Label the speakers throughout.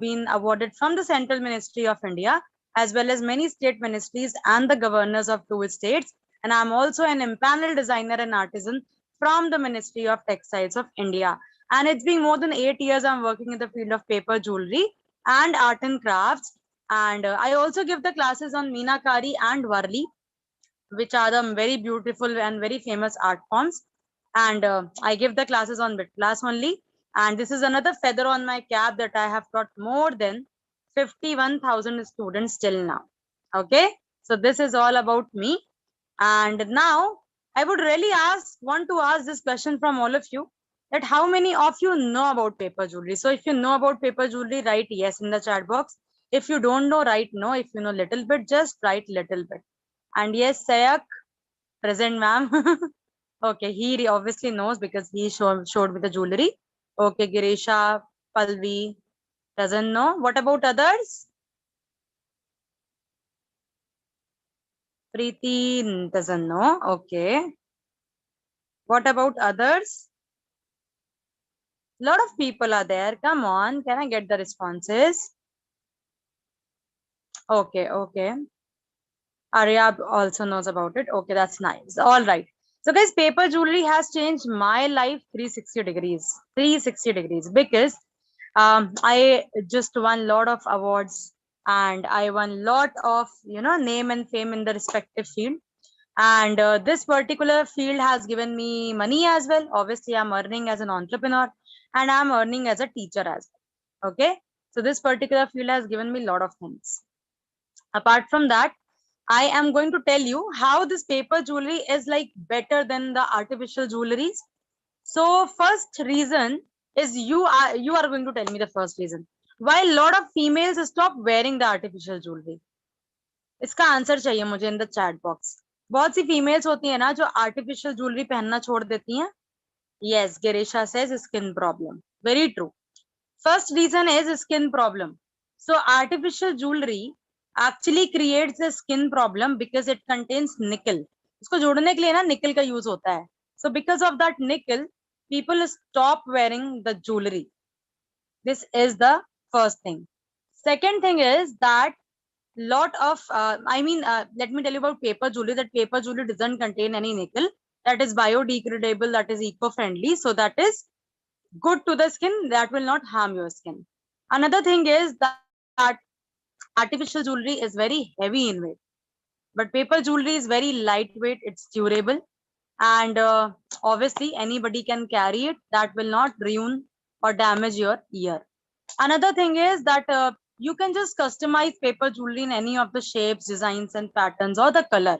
Speaker 1: been awarded from the Central Ministry of India, as well as many state ministries and the governors of 2 states. And I'm also an empaneled designer and artisan from the Ministry of Textiles of India. And it's been more than 8 years I'm working in the field of paper jewelry and art and crafts. And I also give the classes on Meenakari and Varli, which are the very beautiful and very famous art forms. And I give the classes on bit class only. And this is another feather on my cap that I have taught more than 51,000 students till now. Okay, so this is all about me. And now I would really want to ask this question from all of you, that how many of you know about paper jewelry? So if you know about paper jewelry, write yes in the chat box. If you don't know, write no. If you know little bit, just write little bit. And yes, Sayak, present, ma'am. Okay, he obviously knows because he showed me the jewelry. Okay, Girisha, Palvi doesn't know. What about others? Preeti doesn't know. Okay. What about others? A lot of people are there. Come on, can I get the responses? Okay, okay. Arya also knows about it. Okay, that's nice. All right. So guys, paper jewelry has changed my life 360 degrees. 360 degrees because I just won lot of awards and I won lot of name and fame in the respective field. And this particular field has given me money as well. Obviously, I'm earning as an entrepreneur and I'm earning as a teacher as well. Okay, so this particular field has given me a lot of things. Apart from that, I am going to tell you how this paper jewelry is like better than the artificial jewelries. So first reason is you are going to tell me the first reason why a lot of females stop wearing the artificial jewelry. इसका answer चाहिए मुझे in the chat box. बहुत सी females होती है ना जो artificial jewellery पहनना छोड़ देती हैं. Yes, Girisha says skin problem. Very true. First reason is skin problem. So artificial jewelry actually creates a skin problem because it contains nickel. इसको जोड़ने के लिए ना निकल का यूज होता है. So because of that nickel, people stop wearing the jewelry. This is the first thing. Second thing is that lot of let me tell you about paper jewelry, that paper jewelry doesn't contain any nickel, that is biodegradable, that is eco-friendly, so that is good to the skin, that will not harm your skin. Another thing is that artificial jewelry is very heavy in weight, but paper jewelry is very lightweight, it's durable, and obviously anybody can carry it, that will not ruin or damage your ear. Another thing is that you can just customize paper jewelry in any of the shapes, designs, and patterns, or the color.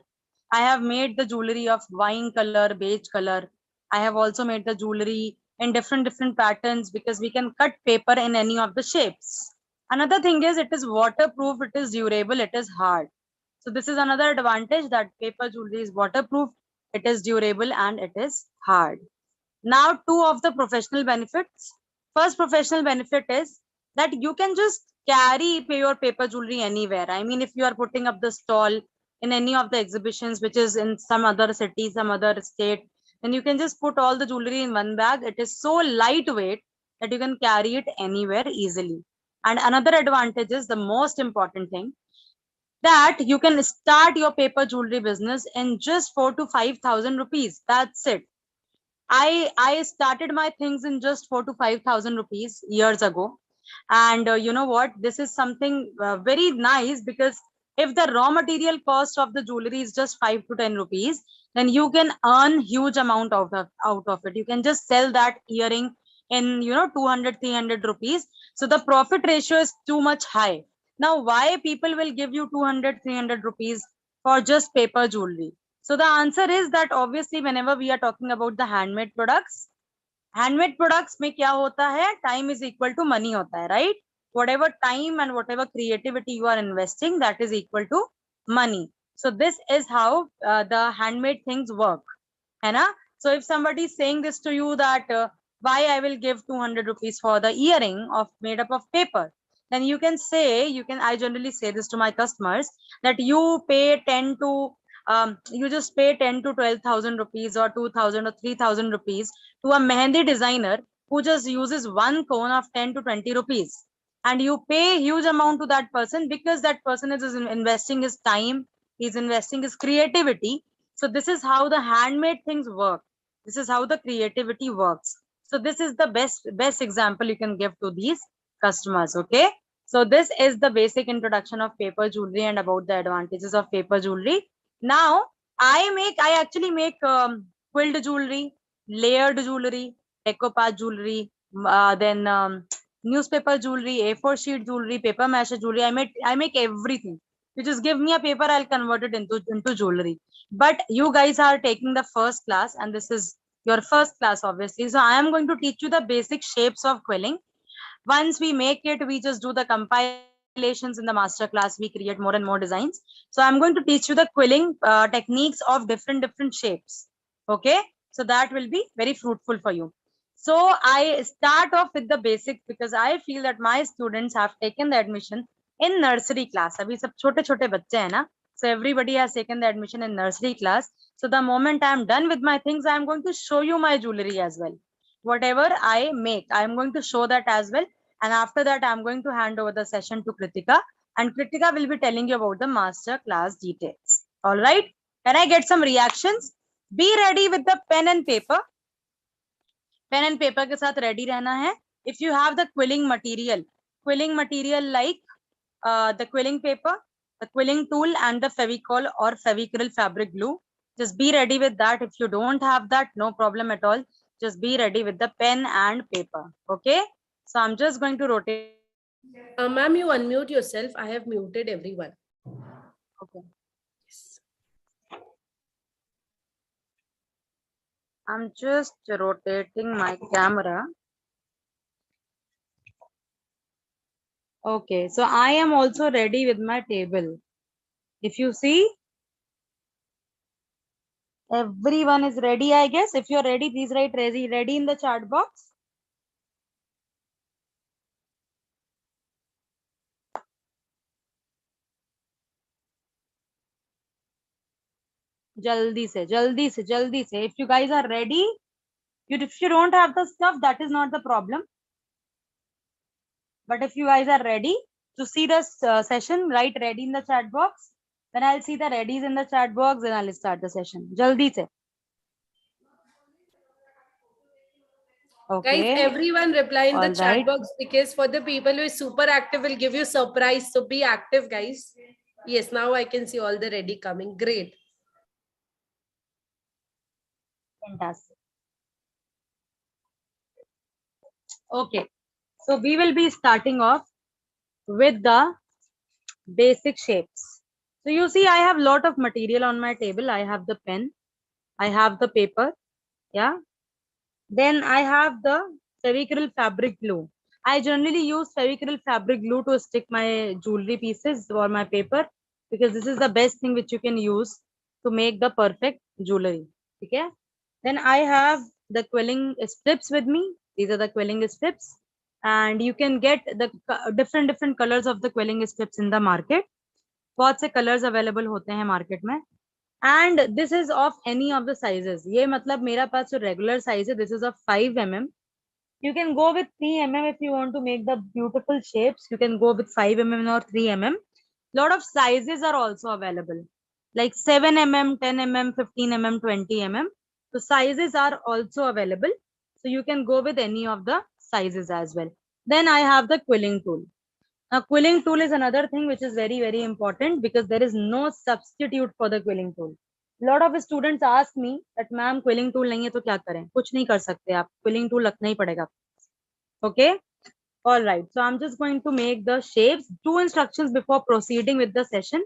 Speaker 1: I have made the jewelry of wine color, beige color. I have also made the jewelry in different patterns because we can cut paper in any of the shapes. Another thing is it is waterproof, it is durable, it is hard. So this is another advantage, that paper jewelry is waterproof, it is durable, and it is hard. Now, two of the professional benefits. First professional benefit is that you can just carry your paper jewelry anywhere. I mean, if you are putting up the stall in any of the exhibitions, which is in some other city, some other state, then you can just put all the jewelry in one bag. It is so lightweight that you can carry it anywhere easily. And another advantage is the most important thing, that you can start your paper jewelry business in just 4 to 5,000 rupees. That's it. I started my things in just 4 to 5,000 rupees years ago. And you know what? This is something very nice, because if the raw material cost of the jewelry is just 5 to 10 rupees, then you can earn huge amount out of it. You can just sell that earring in 200, 300 rupees. So the profit ratio is too much high. Now, why people will give you 200, 300 rupees for just paper jewelry? So the answer is that obviously whenever we are talking about the handmade products में क्या होता है? Time is equal to money होता है, right? Whatever time and whatever creativity you are investing, that is equal to money. So this is how the handmade things work, है ना? So if somebody is saying this to you, that why I will give 200 rupees for the earring made up of paper, then you can say, I generally say this to my customers, that you pay 10 to you just pay 10 to 12,000 rupees or 2,000 or 3,000 rupees to a mehendi designer who just uses one cone of 10 to 20 rupees. and you pay huge amount to that person because that person is investing his time, he's investing his creativity. So this is how the handmade things work. This is how the creativity works. So this is the best example you can give to these customers. Okay, so this is the basic introduction of paper jewelry and about the advantages of paper jewelry. Now I actually make quilled jewelry, layered jewelry, decoupage jewelry, then newspaper jewelry, A4 sheet jewelry, paper mache jewelry. I make everything. You just give me a paper, I'll convert it into jewelry. But you guys are taking the first class, and this is your first class, obviously. So I am going to teach you the basic shapes of quilling. Once we make it, we just do the compilations in the master class. We create more and more designs. So I'm going to teach you the quilling techniques of different shapes. Okay, so that will be very fruitful for you. So I start off with the basics because I feel that my students have taken the admission in nursery class. Abhi sab chote chote bacche hai na. So everybody has taken the admission in nursery class. So the moment I am done with my things, I am going to show you my jewelry as well. Whatever I make, I am going to show that as well. And after that, I'm going to hand over the session to Kritika. And Kritika will be telling you about the master class details. All right. Can I get some reactions? Be ready with the pen and paper. Pen and paper के साथ ready रहना है. If you have the quilling material like the quilling paper, the quilling tool, and the Fevicol or Fevicryl fabric glue, just be ready with that. If you don't have that, no problem at all. Just be ready with the pen and paper. Okay. So I'm just going to rotate.
Speaker 2: Ma'am, you unmute yourself. I have muted everyone.
Speaker 1: Okay. I'm just rotating my camera. Okay, so I am also ready with my table. If you see, everyone is ready, I guess. If you're ready, please write ready in the chat box. Jaldi se, jaldi se, jaldi se. If you guys are ready, if you don't have the stuff, that is not the problem. But if you guys are ready to see this session, write ready in the chat box. Then I'll see the readies in the chat box and I'll start the session. Jaldi se.
Speaker 2: Guys,
Speaker 1: Okay.
Speaker 2: everyone reply in the
Speaker 1: All
Speaker 2: chat
Speaker 1: right.
Speaker 2: box, because for the people who is super active, we'll give you surprise. So be active, guys. Yes, now I can see all the ready coming. Great.
Speaker 1: Fantastic. Okay. So we will be starting off with the basic shapes. So you see, I have a lot of material on my table. I have the pen, I have the paper, yeah. Then I have the Fevicryl fabric glue. I generally use Fevicryl fabric glue to stick my jewelry pieces or my paper because this is the best thing which you can use to make the perfect jewelry. Okay. Then I have the quilling strips with me. These are the quilling strips, and you can get the different colors of the quilling strips in the market. बहुत से colours available होते हैं market में and this is of any of the sizes. ये मतलब मेरा पास जो regular size है this is of 5 mm. You can go with 3 mm if you want to make the beautiful shapes. You can go with 5 mm or 3 mm. Lot of sizes are also available like 7 mm, 10 mm, 15 mm, 20 mm. So sizes are also available, so you can go with any of the sizes as well. Then I have the quilling tool. Now, quilling tool is another thing which is very important because there is no substitute for the quilling tool. Lot of students ask me that ma'am quilling tool नहीं है तो क्या करें? कुछ नहीं कर सकते आप, quilling tool रखना ही पड़ेगा. Okay? All right. So I'm just going to make the shapes. 2 instructions before proceeding with the session.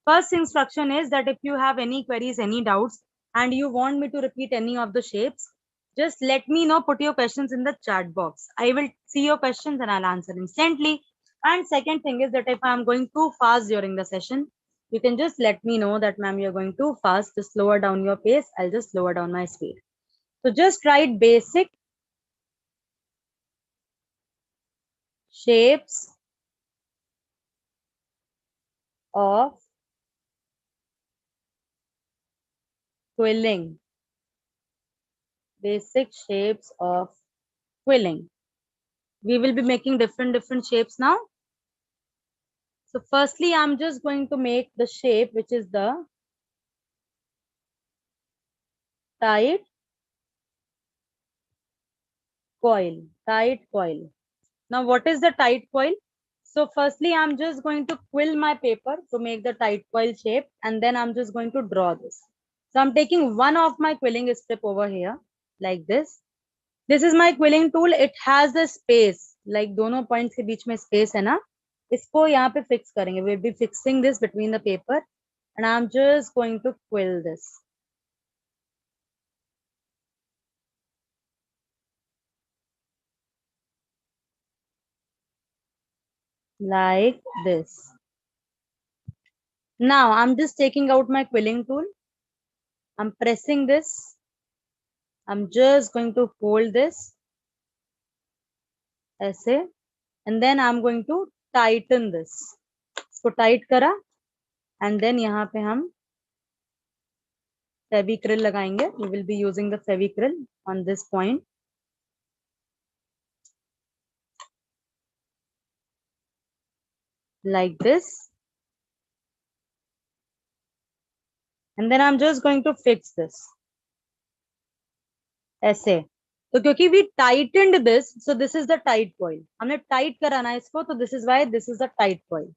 Speaker 1: First instruction is that if you have any queries, any doubts, and you want me to repeat any of the shapes, just let me know. Put your questions in the chat box. I will see your questions and I'll answer instantly. And second thing is that if I'm going too fast during the session, you can just let me know that ma'am, you're going too fast. Just lower down your pace. I'll just lower down my speed. So just write basic shapes of quilling. Basic shapes of quilling. We will be making different shapes now. So firstly, I'm just going to make the shape, which is the tight coil, tight coil. Now, what is the tight coil? So firstly, I'm just going to quill my paper to make the tight coil shape, and then I'm just going to draw this. So I'm taking one of my quilling strip over here, like this. This is my quilling tool. It has a space, like दोनों points के बीच में space है ना, इसको यहाँ पे fix करेंगे. We'll be fixing this between the paper, and I'm just going to quill this. Like this. Now I'm just taking out my quilling tool. I'm pressing this. I'm just going to hold this ऐसे, and then I'm going to tighten this. इसको tight करा, and then यहाँ पे हम फेविक्रिल लगाएंगे. We will be using the Fevicryl on this point. Like this. And then I'm just going to fix this. ऐसे. तो क्योंकि we tightened this, so this is the tight coil. हमने tight करा ना इसको, तो this is why this is the tight coil.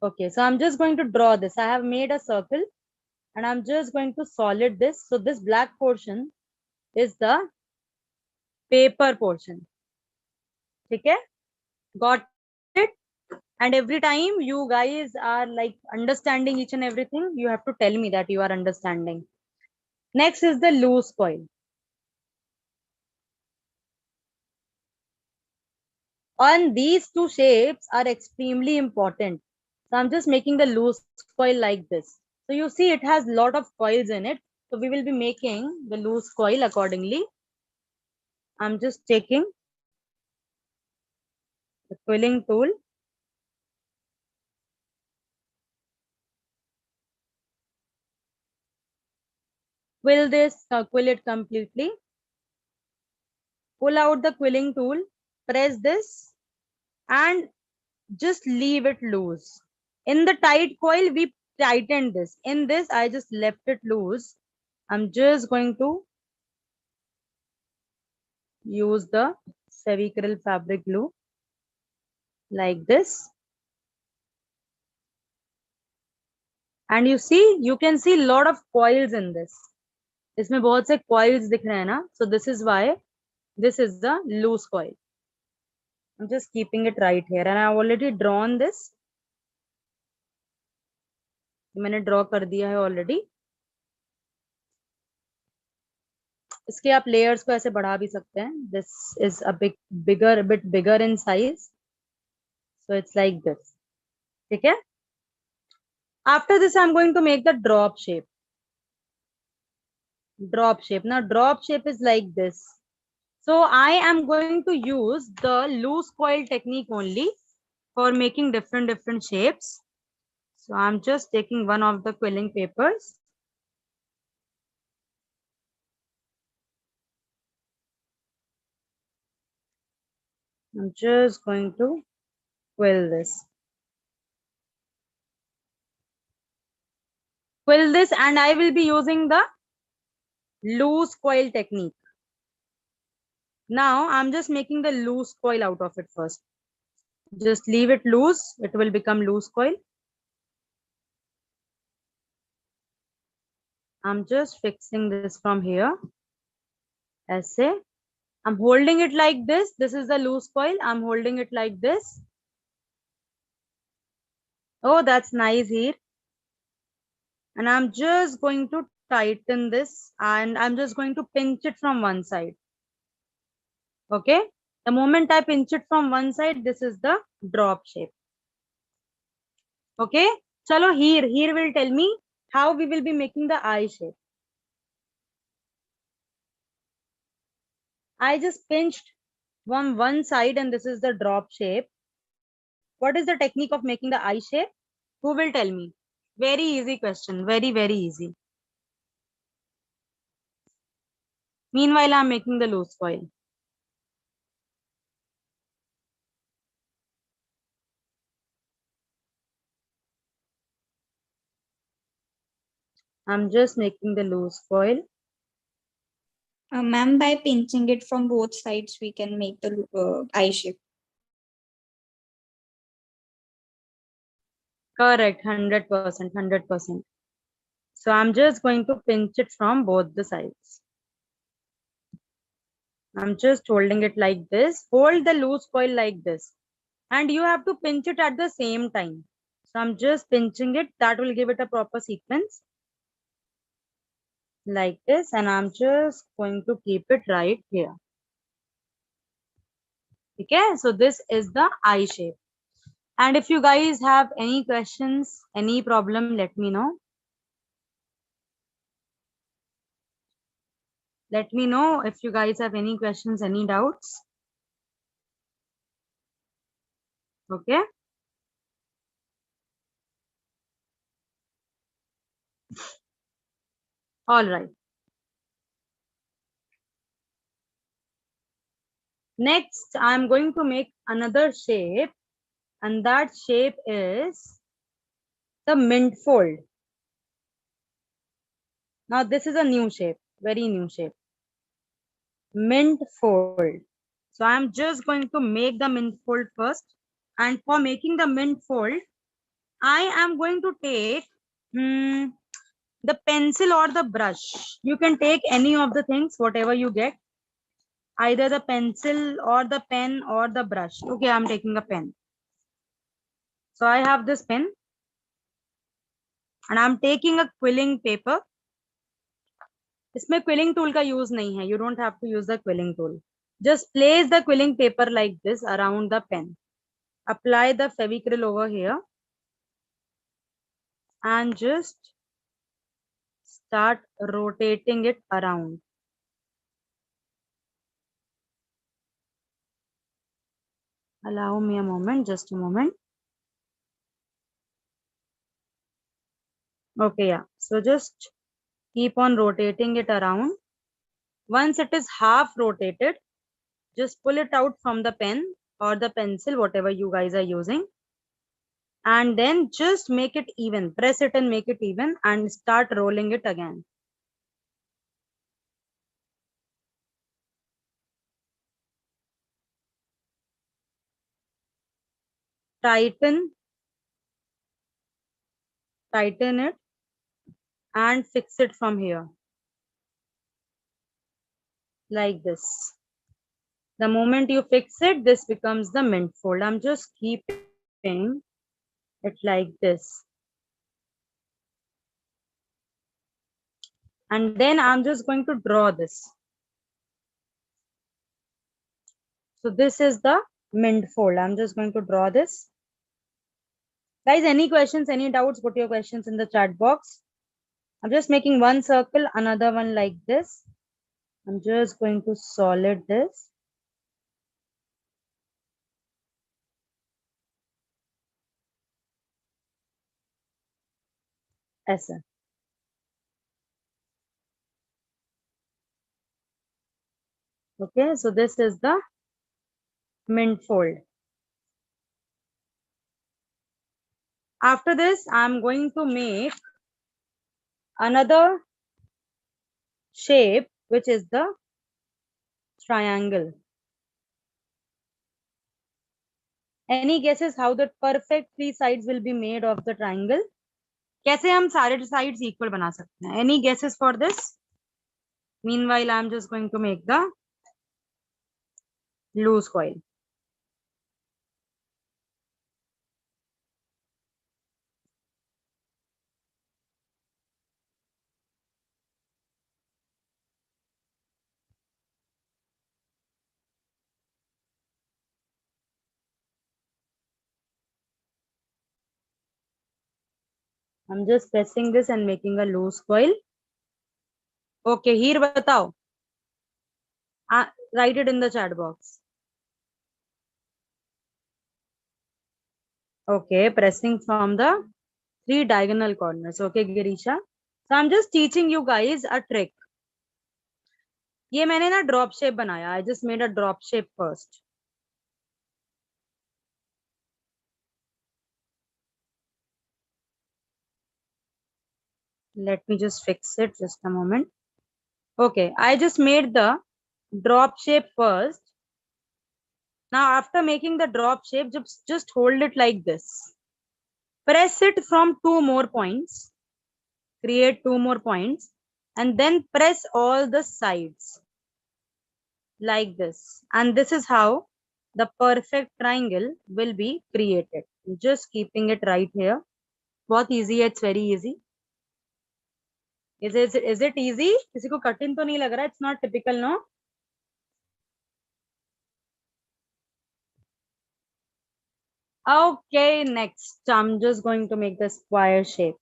Speaker 1: Okay, so I'm just going to draw this. I have made a circle, and I'm just going to solid this. So this black portion is the paper portion. Okay, got it? And every time you guys are like understanding each and everything, you have to tell me that you are understanding. Next is the loose coil. And these two shapes are extremely important. So I'm just making the loose coil like this. So you see it has lot of coils in it. So we will be making the loose coil accordingly. I'm just taking the quilling tool. Quill this, quill it completely. Pull out the quilling tool, press this, and just leave it loose. In the tight coil, we tightened this. In this, I just left it loose. I'm just going to use the cervical fabric glue like this. And you see, you can see a lot of coils in this. इसमें बहुत से coils दिख रहे हैं ना. So this is why this is the loose coil. I'm just keeping it right here, and I've already drawn this. मैंने draw कर दिया है already. इसके आप layers को ऐसे बढ़ा भी सकते हैं. This is a bit bigger in size. So it's like this. ठीक है? After this, I'm going to make the drop shape. Drop shape. Now, drop shape is like this. So I am going to use the loose coil technique only for making different shapes. So I'm just taking one of the quilling papers. I'm just going to quill this. Quill this, and I will be using the loose coil technique. Now I'm just making the loose coil out of it first. Just leave it loose. It will become loose coil. I'm just fixing this from here. ऐसे. I'm holding it like this. This is the loose coil. I'm holding it like this. Oh, that's nice here. And I'm just going to tighten this, and I'm just going to pinch it from one side. Okay. The moment I pinch it from one side, this is the drop shape. Okay. Chalo, here will tell me how we will be making the eye shape. I just pinched from one side, and this is the drop shape. What is the technique of making the eye shape? Who will tell me? Very easy question. Very easy. Meanwhile, I'm making the loose coil. I'm just making the loose coil.
Speaker 3: Ma'am, by pinching it from both sides, we can make the eye shape.
Speaker 1: Correct, 100%, 100%. So I'm just going to pinch it from both the sides. I'm just holding it like this. Hold the loose coil like this. And you have to pinch it at the same time. So I'm just pinching it. That will give it a proper sequence. Like this. And I'm just going to keep it right here. Okay. So this is the eye shape. And if you guys have any questions, any problem, let me know. Let me know if you guys have any questions, any doubts. Okay. All right. Next, I'm going to make another shape, and that shape is the mint fold. Now, this is a new shape, very new shape. Mint fold. So I'm just going to make the mint fold first. And for making the mint fold, I am going to take the pencil or the brush. You can take any of the things, whatever you get. Either the pencil or the pen or the brush. Okay, I'm taking a pen. So I have this pen. And I'm taking a quilling paper. इसमें quilling tool का use नहीं है. You don't have to use the quilling tool. Just place the quilling paper like this around the pen. Apply the Fevicryl over here. And just start rotating it around. Allow me a moment, just a moment. Okay, yeah. So just keep on rotating it around. Once it is half rotated, just pull it out from the pen or the pencil, whatever you guys are using. And then just make it even. Press it and make it even and start rolling it again. Tighten it and fix it from here. Like this. The moment you fix it, this becomes the mint fold. I'm just keeping it like this. And then I'm just going to draw this. So this is the mint fold. I'm just going to draw this. Guys, any questions, any doubts, put your questions in the chat box. I'm just making one circle, another one like this. I'm just going to solid this. ऐसा. Okay, so this is the mint fold. After this, I'm going to make another shape, which is the triangle. Any guesses how the perfect three sides will be made of the triangle? कैसे हम सारे sides equal बना सकते हैं? Any guesses for this? Meanwhile, I'm just going to make the loose coil. I'm just pressing this and making a loose coil. Okay, here batao. Write it in the chat box. Okay, pressing from the three diagonal corners. Okay, Girisha. So I'm just teaching you guys a trick. ये मैंने ना drop shape बनाया. I just made a drop shape first. Let me just fix it, just a moment. Okay, I just made the drop shape first. Now after making the drop shape, just hold it like this. Press it from 2 more points. Create 2 more points. And then press all the sides. Like this. And this is how the perfect triangle will be created. Just keeping it right here. बहुत easy है, it's very easy. Is it easy? किसी को कठिन तो नहीं लग रहा? It's not typical, no? Okay, next I'm just going to make the square shape.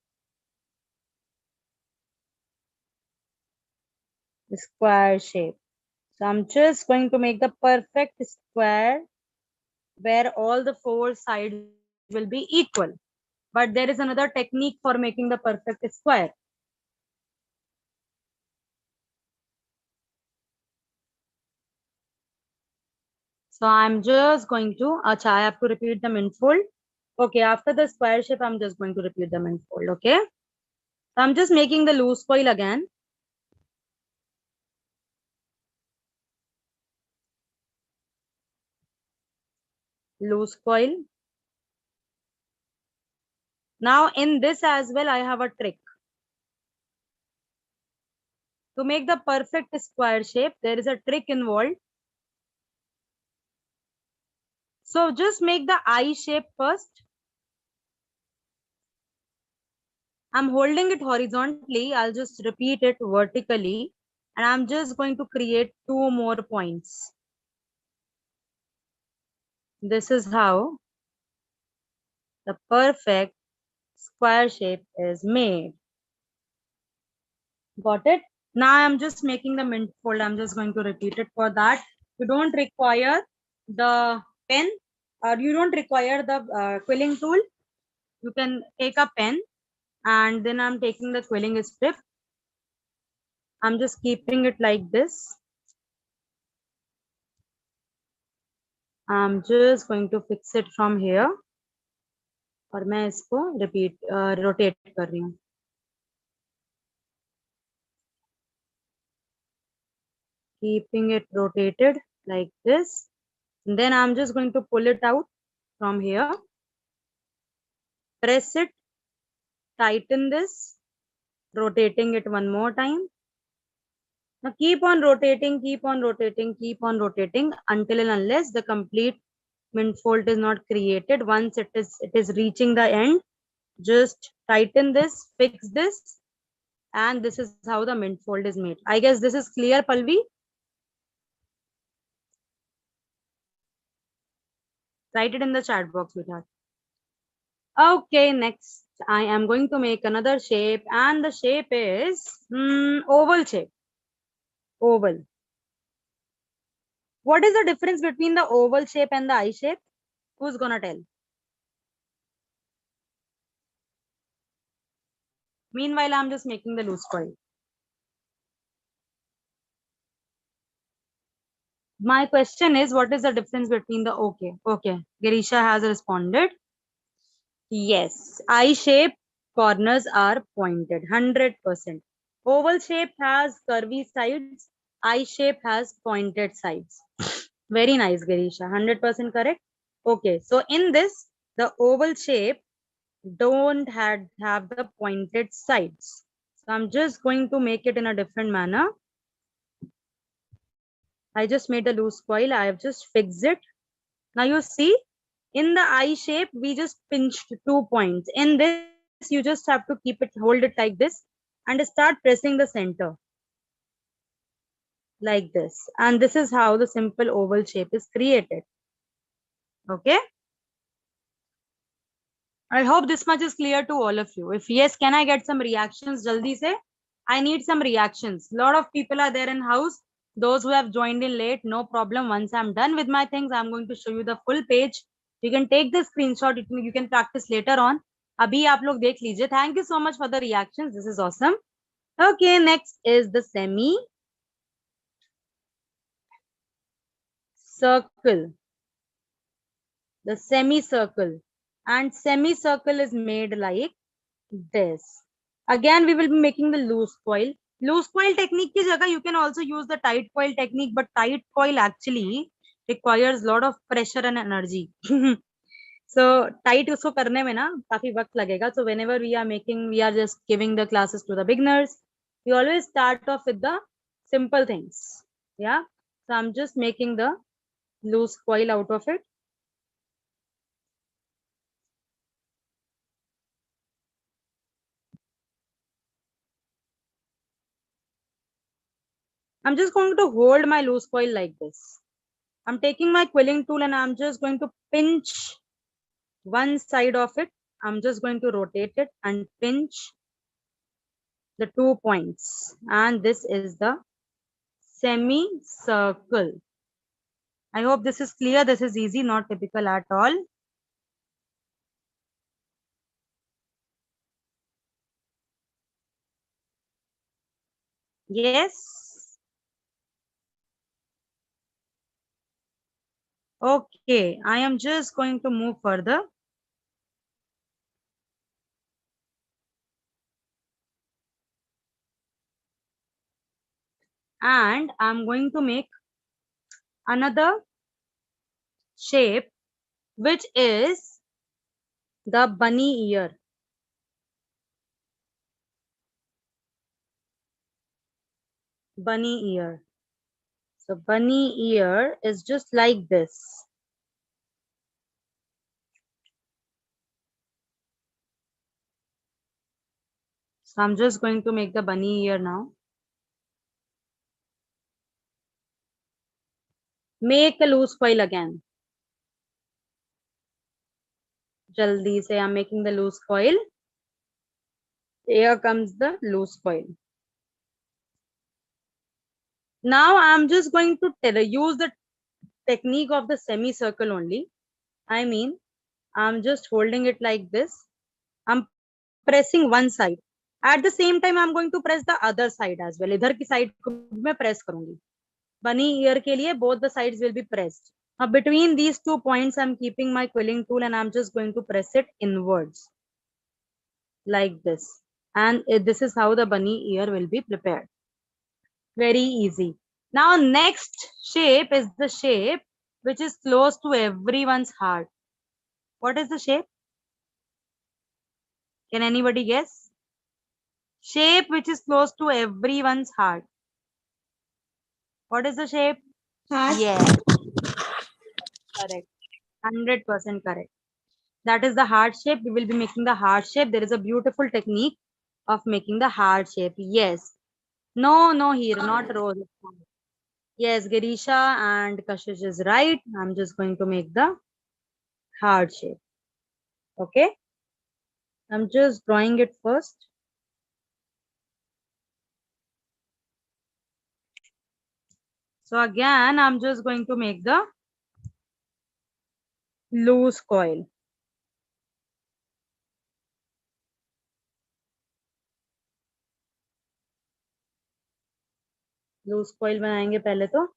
Speaker 1: The square shape. So I'm just going to make the perfect square where all the 4 sides will be equal. But there is another technique for making the perfect square. So I'm just going to, acha, I have to repeat the minfold. Okay, after the square shape, I'm just going to repeat the minfold, okay? So I'm just making the loose coil again. Loose coil. Now in this as well, I have a trick. To make the perfect square shape, there is a trick involved. So just make the eye shape first. I'm holding it horizontally. I'll just repeat it vertically. And I'm just going to create 2 more points. This is how the perfect square shape is made. Got it? Now I'm just making the mint fold. I'm just going to repeat it. For that, you don't require the pen or you don't require the quilling tool. You can take a pen and then I'm taking the quilling strip. I'm just keeping it like this. I'm just going to fix it from here. और मैं इसको rotate कर रही हूँ. Keeping it rotated like this. And then I'm just going to pull it out from here. Press it. Tighten this. Rotating it 1 more time. Now keep on rotating, keep on rotating, keep on rotating until and unless the complete mint fold is not created. Once it is reaching the end, just tighten this, fix this, and this is how the mint fold is made. I guess this is clear, Palvi. Write it in the chat box, sweetheart. Okay, next I am going to make another shape, and the shape is oval shape. Oval. What is the difference between the oval shape and the eye shape? Who's gonna tell? Meanwhile, I'm just making the loose coil. My question is, what is the difference between the okay? Girisha has responded. Yes, eye shape corners are pointed, 100%. Oval shape has curvy sides. Eye shape has pointed sides. Very nice, Girisha. 100% correct. Okay, so in this, the oval shape don't have the pointed sides. So I'm just going to make it in a different manner. I just made a loose coil. I have just fixed it. Now you see, in the eye shape, we just pinched 2 points. In this, you just have to keep it, hold it like this and start pressing the center. Like this. And this is how the simple oval shape is created. Okay. I hope this much is clear to all of you. If yes, can I get some reactions? Jaldi se. I need some reactions. A lot of people are there in house. Those who have joined in late, no problem. Once I'm done with my things, I'm going to show you the full page. You can take the screenshot. You can practice later on. Abhi aap log dekh lijiye. Thank you so much for the reactions. This is awesome. Okay, next is the semi circle. The semicircle. And semicircle is made like this. Again, we will be making the loose coil. Loose coil technique की जगह you can also use the tight coil technique, but tight coil actually requires lot of pressure and energy. So tight उसको करने में ना काफी वक्त लगेगा. So whenever we are making, we are just giving the classes to the beginners. We always start off with the simple things. Yeah. So I'm just making the loose coil out of it. I'm just going to hold my loose coil like this. I'm taking my quilling tool and I'm just going to pinch one side of it. I'm just going to rotate it and pinch the 2 points. And this is the semicircle. I hope this is clear. This is easy, not typical at all. Yes. Okay, I am just going to move further. And I'm going to make another shape, which is the bunny ear. Bunny ear. So bunny ear is just like this. So I'm just going to make the bunny ear now. Make a loose coil again. Jaldi se I'm making the loose coil. Here comes the loose coil. Now I'm just going to use the technique of the semicircle only. I mean, I'm just holding it like this. I'm pressing one side. At the same time, I'm going to press the other side as well. इधर की side को मैं press करूंगी. Bunny ear के लिए both the sides will be pressed. Now between these 2 points, I'm keeping my quilling tool and I'm just going to press it inwards like this. And this is how the bunny ear will be prepared. Very easy. Now next shape is the shape which is close to everyone's heart. What is the shape? Can anybody guess? Shape which is close to everyone's heart. What is the shape?
Speaker 3: Heart.
Speaker 1: Yes. Correct. 100% correct. That is the heart shape. We will be making the heart shape. There is a beautiful technique of making the heart shape. Yes. No, here, not rose. Yes, Girisha and Kashish is right. I'm just going to make the heart shape. Okay. I'm just drawing it first. So again, I'm just going to make the loose coil. Loose coil बनाएंगे पहले तो.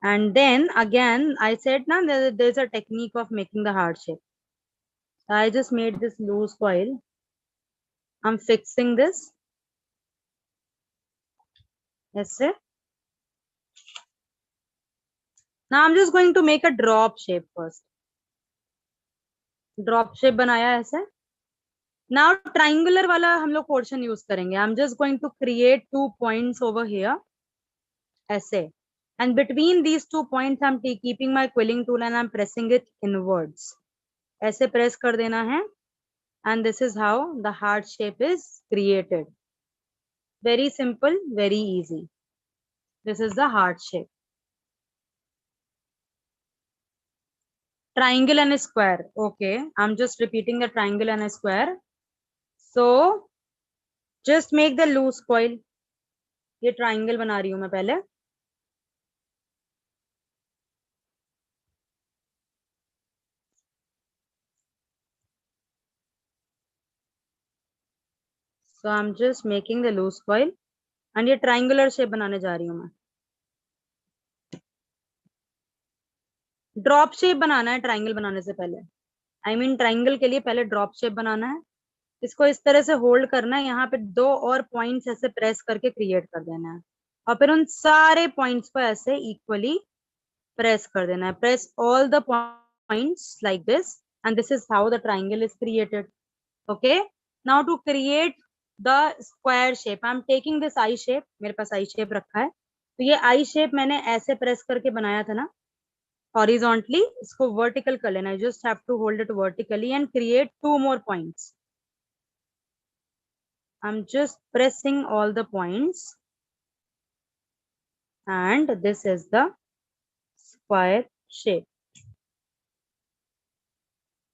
Speaker 1: And then again, I said now there's a technique of making the heart shape. I just made this loose coil. I'm fixing this. Yes, sir. Now I'm just going to make a drop shape first. Drop shape बनाया ऐसे. Now triangular वाला हम लोग portion use करेंगे. I'm just going to create 2 points over here. ऐसे. And between these 2 points, I'm keeping my quilling tool and I'm pressing it inwards. ऐसे press कर देना है. And this is how the heart shape is created. Very simple, very easy. This is the heart shape. Triangle and a square. Okay, I'm just repeating the triangle and a square. So just make the loose coil. ये triangle बना रही हूँ मैं पहले. So I'm just making the loose coil and ये triangular shape बनाने जा रही हूँ मैं. Drop shape बनाना है triangle बनाने से पहले. आई मीन ट्राइंगल के लिए पहले ड्रॉप शेप बनाना है, इसको इस तरह से होल्ड करना है, यहाँ पे 2 और पॉइंट्स ऐसे प्रेस करके क्रिएट कर देना है, और फिर उन सारे पॉइंट्स को ऐसे इक्वली प्रेस कर देना है. Press all the points like this and this is how the triangle is created. Okay, now to create the square shape I am taking this I shape. मेरे पास आई शेप रखा है, तो ये आई शेप मैंने ऐसे प्रेस करके बनाया था ना हॉरिजॉन्टली, इसको वर्टिकल कर लेना है. Just have to hold it vertically and create 2 more points. I'm just pressing all the points and this is the square shape.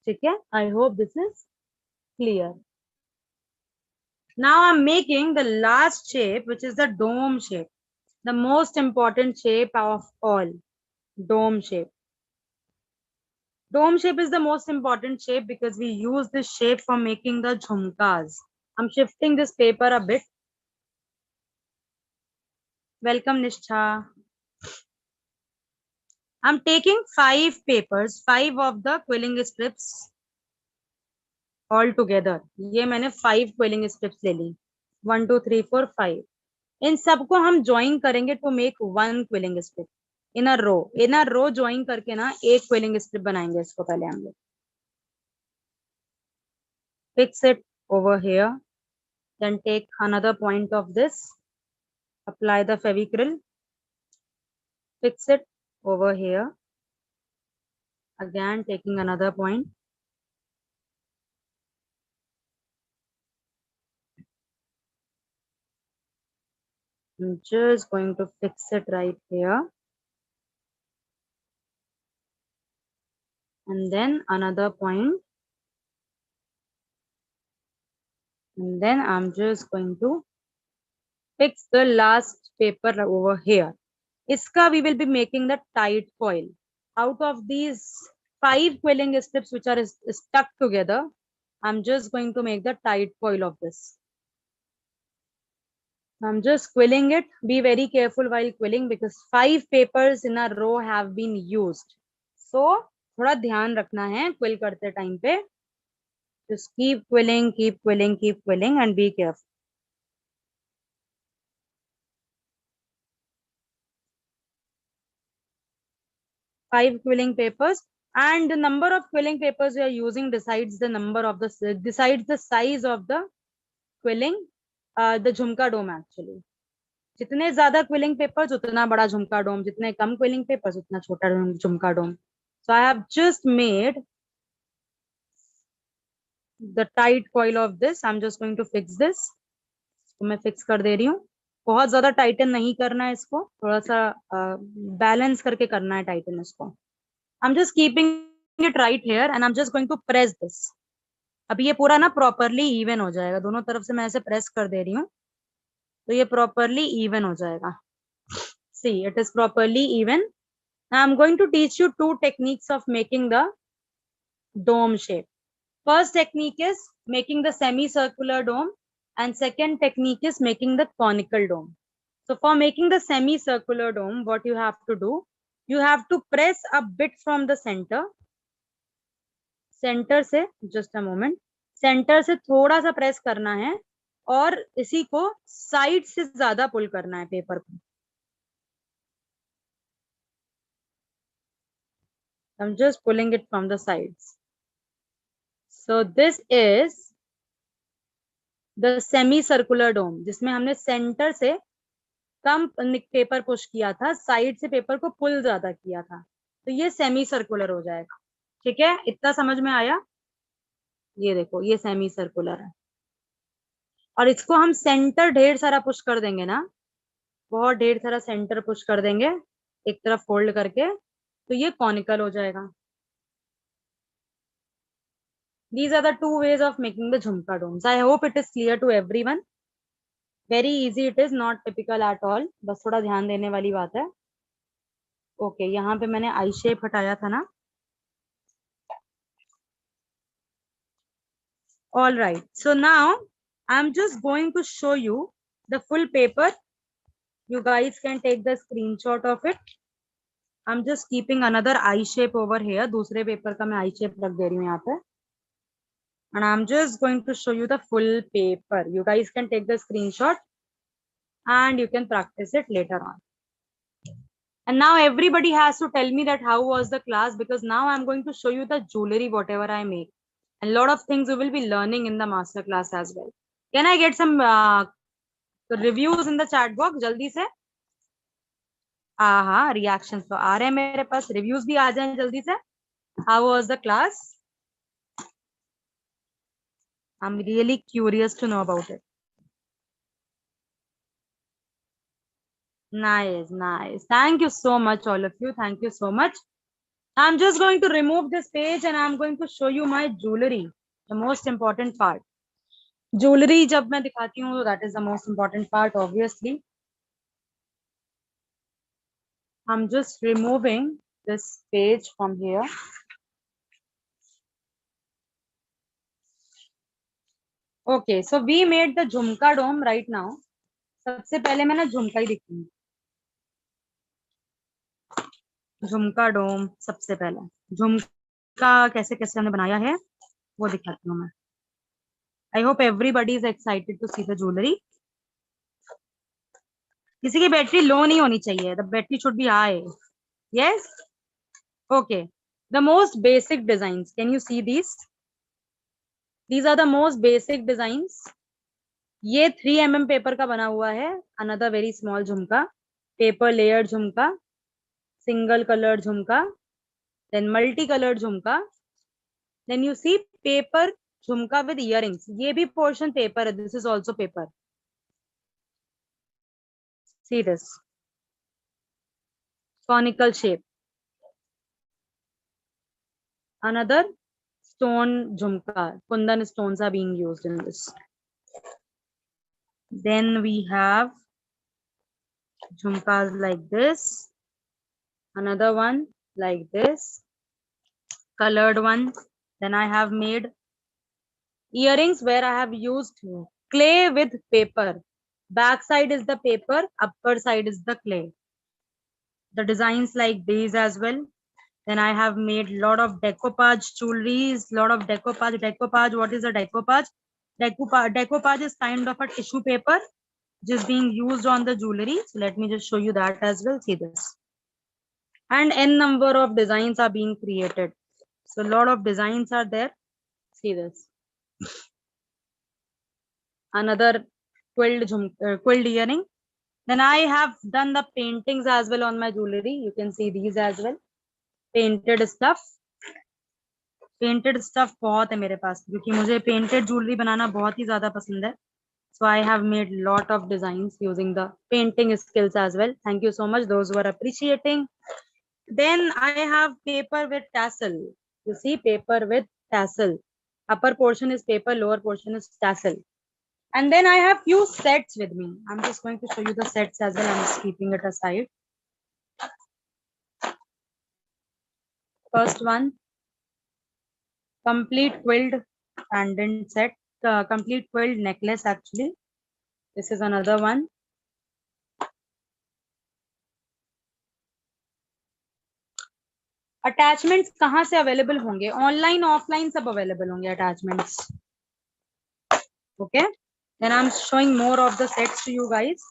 Speaker 1: ठीक है, I hope this is clear. Now I'm making the last shape, which is the dome shape, the most important shape of all. Dome shape. Dome shape is the most important shape because we use this shape for making the jhumkas. I'm shifting this paper a bit. Welcome, Nishtha. I'm taking 5 papers, 5 of the quilling strips all together. ये मैंने 5 quilling strips ले ली. 1 2 3 4 5. इन सबको हम join करेंगे to make 1 quilling strip in a row. In a row join करके ना एक quilling strip बनाएंगे. इसको पहले हम लोग fix it over here. Then take another point of this. Apply the Fevicryl. Fix it over here. Again taking another point. I'm just going to fix it right here. And then another point. And then I'm just going to fix the last paper over here. Iska we will be making the tight coil. Out of these 5 quilling strips which are stuck together, I'm just going to make the tight coil of this. I'm just quilling it. Be very careful while quilling because 5 papers in a row have been used. So थोड़ा ध्यान रखना है quill करते time पे. Just keep quilling, keep quilling, keep quilling and be careful. 5 quilling papers, and the number of quilling papers you are using decides the size of the quilling, the झुमका dome actually. जितने ज्यादा quilling papers उतना बड़ा झुमका dome, जितने कम quilling papers उतना छोटा झुमका dome. So I have just made the tight coil of this. I'm just going to fix this. तो मैं fix कर दे रही हूँ. बहुत ज्यादा टाइटन नहीं करना है इसको, थोड़ा सा बैलेंस करके करना है टाइटन इसको. I'm just keeping it right here and I'm just going to press this. अभी ये पूरा ना properly even हो जाएगा. दोनों तरफ से मैं ऐसे press कर दे रही हूँ तो ये properly even हो जाएगा. See, it is properly even. Now I'm going to teach you 2 techniques of making the dome shape. First technique is making the semicircular dome and second technique is making the conical dome. So for making the semicircular dome, what you have to do, you have to press a bit from the center. Centre से just a moment, centre से थोड़ा सा press करना है और इसी को side से ज्यादा पुल करना है पेपर को. I'm just pulling it from the sides. So this is the semicircular dome जिसमें हमने सेंटर से कम पेपर पुश किया था, साइड से पेपर को पुल ज्यादा किया था, तो ये सेमी सर्कुलर हो जाएगा. ठीक है, इतना समझ में आया? ये देखो ये सेमी सर्कुलर है और इसको हम सेंटर ढेर सारा पुश कर देंगे ना, बहुत ढेर सारा सेंटर पुश कर देंगे एक तरफ फोल्ड करके, तो ये कॉनिकल हो जाएगा. These are the 2 ways of making the झुमका domes. I hope it is clear to everyone. Very easy it is, not typical at all. बस थोड़ा ध्यान देने वाली बात है. ओके, यहाँ पे मैंने आई शेप हटाया था ना. All right, so now I'm just going to show you the full paper. You guys can take the screenshot of it. I'm just keeping another eye shape over here. दूसरे paper का मैं eye shape रख दे रही हूँ यहाँ पे. And I'm just going to show you the full paper. You guys can take the screenshot and you can practice it later on. And now everybody has to tell me that how was the class, because now I'm going to show you the jewelry, whatever I make. And a lot of things you will be learning in the master class as well. Can I get some reviews in the chat box? जल्दी से. हाँ, reactions तो आ रहे हैं मेरे पास. Reviews भी आ जाएं जल्दी से. How was the class? I'm really curious to know about it. Nice, nice. Thank you so much, all of you. Thank you so much. I'm just going to remove this page and I'm going to show you my jewelry, the most important part. Jewelry जब मैं दिखाती हूँ, that is the most important part, obviously. I'm just removing this page from here. Okay, so we made the झुमका dome right now. सबसे पहले मैं ना झुमका ही दिखाऊंगी. झुमका डोम सबसे पहले. झुमका कैसे कैसे हमने बनाया है वो दिखाती हूँ मैं. I hope everybody is excited to see the jewelry. किसी की बैटरी लो नहीं होनी चाहिए. The battery should be high. Yes. Okay. The most basic designs. Can you see these? These are the most basic designs. ये 3 mm paper का बना हुआ है. Another very small झुमका. Paper layered झुमका. Single colored झुमका. Then multi-colored झुमका. Then you see paper झुमका with earrings. ये भी portion paper है. This is also paper. See this. Conical shape. Another stone झुमका. Kundan stones are being used in this. Then we have झुमkas like this. Another one like this. Colored one. Then I have made earrings where I have used clay with paper. Back side is the paper, upper side is the clay. The designs like these as well. Then I have made lot of decoupage jewelries, lot of decoupage. Decoupage, what is a decoupage? Decoupage is kind of a tissue paper which is being used on the jewelry. So let me just show you that as well. See this. And n number of designs are being created. So a lot of designs are there. See this. Another quilled earring. Then I have done the paintings as well on my jewelry. You can see these as well. Painted stuff. Painted stuff बहुत है मेरे पास क्योंकि मुझे painted jewelry बनाना बहुत ही ज़्यादा पसंद है. So I have made lot of designs using the painting skills as well. Thank you so much those who are appreciating. Then I have paper with tassel. You see paper with tassel. Upper portion is paper, lower portion is tassel. And then I have few sets with me. I'm just going to show you the sets as well. I'm just keeping it aside. First one, complete quilled pendant set, complete quilled necklace actually. This is another one. Attachments कहाँ से available होंगे? Online, offline सब available होंगे attachments. Okay. Then I'm showing more of the sets to you guys.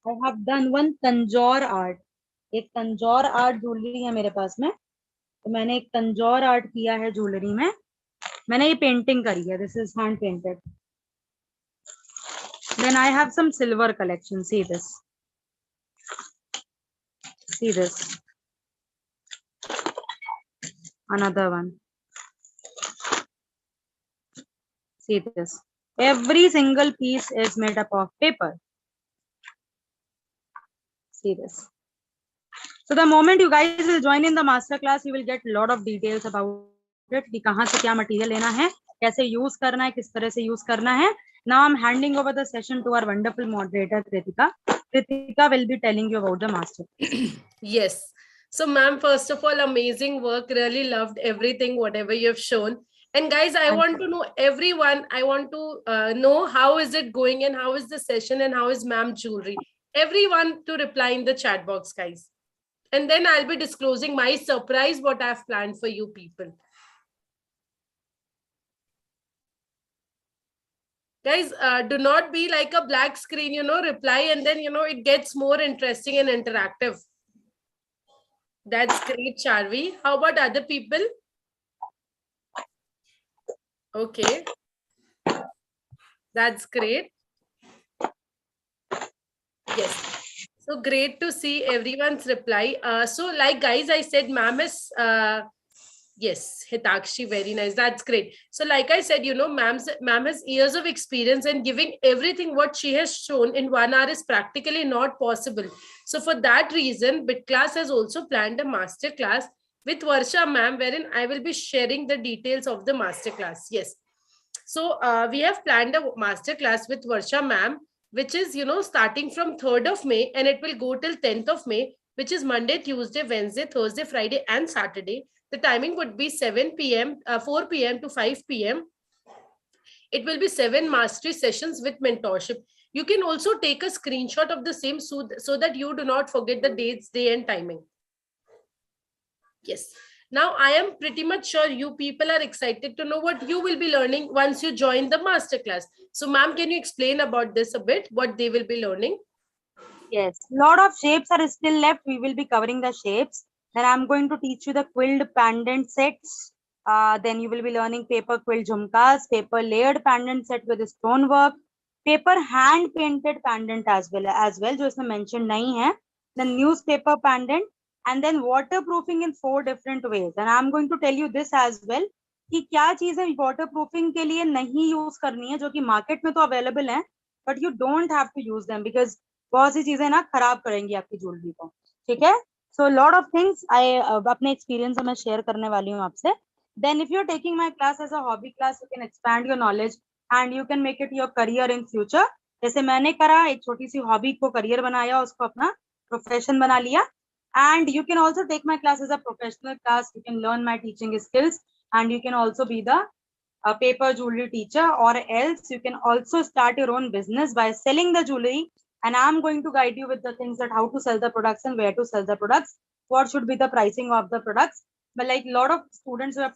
Speaker 1: I have done one Tanjore art. एक Tanjore art jewelry है मेरे पास में. तो मैंने एक तंजौर art किया है jewelry में. मैंने ये painting करी है. This is hand painted. Then I have some silver collection. See this. See this. Another one. See this. Every single piece is made up of paper. See this. So the moment you guys will join in the master class, you will get a lot of details about it. कि कहाँ से क्या material लेना है, कैसे use करना है, किस तरह से use करना है. Now I'm handing over the session to our wonderful moderator Kritika. Kritika will be telling you about the master.
Speaker 2: Yes. So ma'am, first of all, amazing work. Really loved everything, whatever you have shown. And guys, I want to know everyone, I want to know how is it going and how is the session and how is ma'am jewelry. Everyone to reply in the chat box, guys. and then I'll be disclosing my surprise, what I've planned for you people. Guys, do not be like a black screen, reply, and then, it gets more interesting and interactive. That's great, Charvi. How about other people? Okay. That's great. Yes. So great to see everyone's reply. So like guys, I said, ma'am is, yes, Hitakshi, very nice. That's great. So like I said, ma'am has years of experience, and giving everything what she has shown in 1 hour is practically not possible. So for that reason, BitClass has also planned a master class with Varsha ma'am, wherein I will be sharing the details of the master class. Yes. So we have planned a master class with Varsha ma'am, which is, starting from 3rd of May, and it will go till 10th of May, which is Monday, Tuesday, Wednesday, Thursday, Friday, and Saturday. The timing would be 7 p.m., 4 p.m. to 5 p.m. It will be 7 mastery sessions with mentorship. You can also take a screenshot of the same so that you do not forget the dates, day, and timing. Yes. Now, I am pretty much sure you people are excited to know what you will be learning once you join the masterclass. So, ma'am, can you explain about this a bit, what they will be learning?
Speaker 1: Yes, lot of shapes are still left. We will be covering the shapes. Then I'm going to teach you the quilled pendant sets. Then you will be learning paper quill jhumkas, paper layered pendant set with stone work, paper hand painted pendant as well, जो इसमें mentioned नहीं है. Then newspaper pendant, and then waterproofing in 4 different ways. And I'm going to tell you this as well कि क्या चीजें waterproofing के लिए नहीं use करनी है, जो कि market में तो available है, but you don't have to use them because बहुत सी चीजें ना खराब करेंगी आपकी ज्वेलरी को. ठीक है? So lot of things I अपने experience में share करने वाली हूँ आपसे. Then if you're taking my class as a hobby class, you can expand your knowledge and you can make it your career in future. जैसे मैंने करा, एक छोटी सी hobby को career बनाया, उसको अपना profession बना लिया. And you can also take my class as a professional class. You can learn my teaching skills, and you can also be the paper jewelry teacher, or else you can also start your own business by selling the jewelry. And I'm going to guide you with the things that how to sell the products and where to sell the products, what should be the pricing of the products. But like a lot of students who have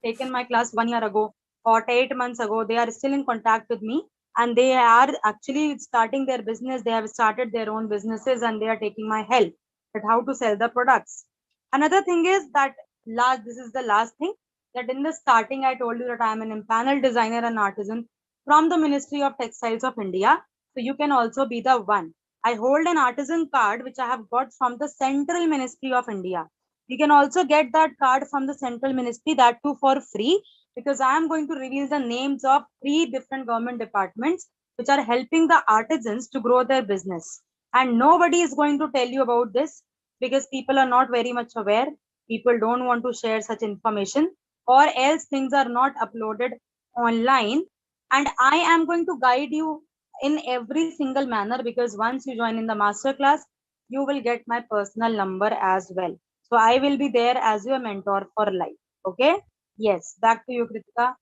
Speaker 1: taken my class 1 year ago or 8 months ago, they are still in contact with me, and they are actually starting their business. They have started their own businesses, and they are taking my help at how to sell the products. Another thing is that this is the last thing, that in the starting I told you that I am an empaneled designer and artisan from the Ministry of Textiles of India. So you can also be the one. I hold an artisan card which I have got from the Central Ministry of India. You can also get that card from the Central Ministry, that too for free, because I am going to reveal the names of 3 different government departments which are helping the artisans to grow their business. And nobody is going to tell you about this because people are not very much aware. People don't want to share such information, or else things are not uploaded online. And I am going to guide you in every single manner, because once you join in the master class, you will get my personal number as well. So I will be there as your mentor for life. Okay? Yes. Back to you, Kritika.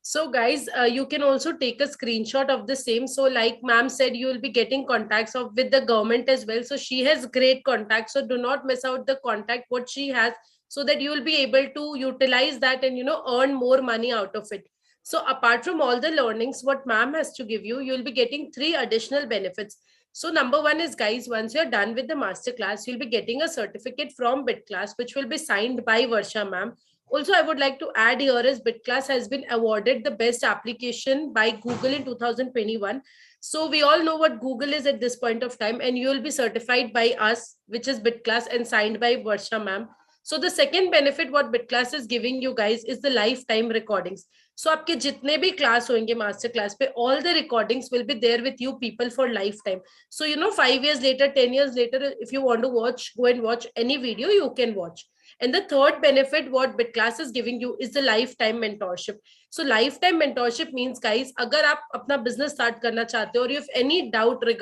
Speaker 2: So guys, you can also take a screenshot of the same. So like ma'am said, you will be getting contacts with the government as well. So she has great contacts. So do not miss out the contact what she has, so that you will be able to utilize that and, earn more money out of it. So apart from all the learnings, what ma'am has to give you, you'll be getting 3 additional benefits. So number 1 is, guys, once you're done with the masterclass, you'll be getting a certificate from BitClass, which will be signed by Varsha ma'am. Also, I would like to add here is BitClass has been awarded the best application by Google in 2021. So we all know what Google is at this point of time, and you will be certified by us, which is BitClass, and signed by Varsha ma'am. So the second benefit what BitClass is giving you guys is the lifetime recordings. So आपके जितने भी class होंगे master class पे, all the recordings will be there with you people for lifetime. So 5 years later, 10 years later, if you want to watch, go and watch any video, you can watch. And the third benefit what BitClass is giving you is the lifetime mentorship. So lifetime mentorship means, guys, अगर आप अपना business start करना चाहते हो और you have any doubt regarding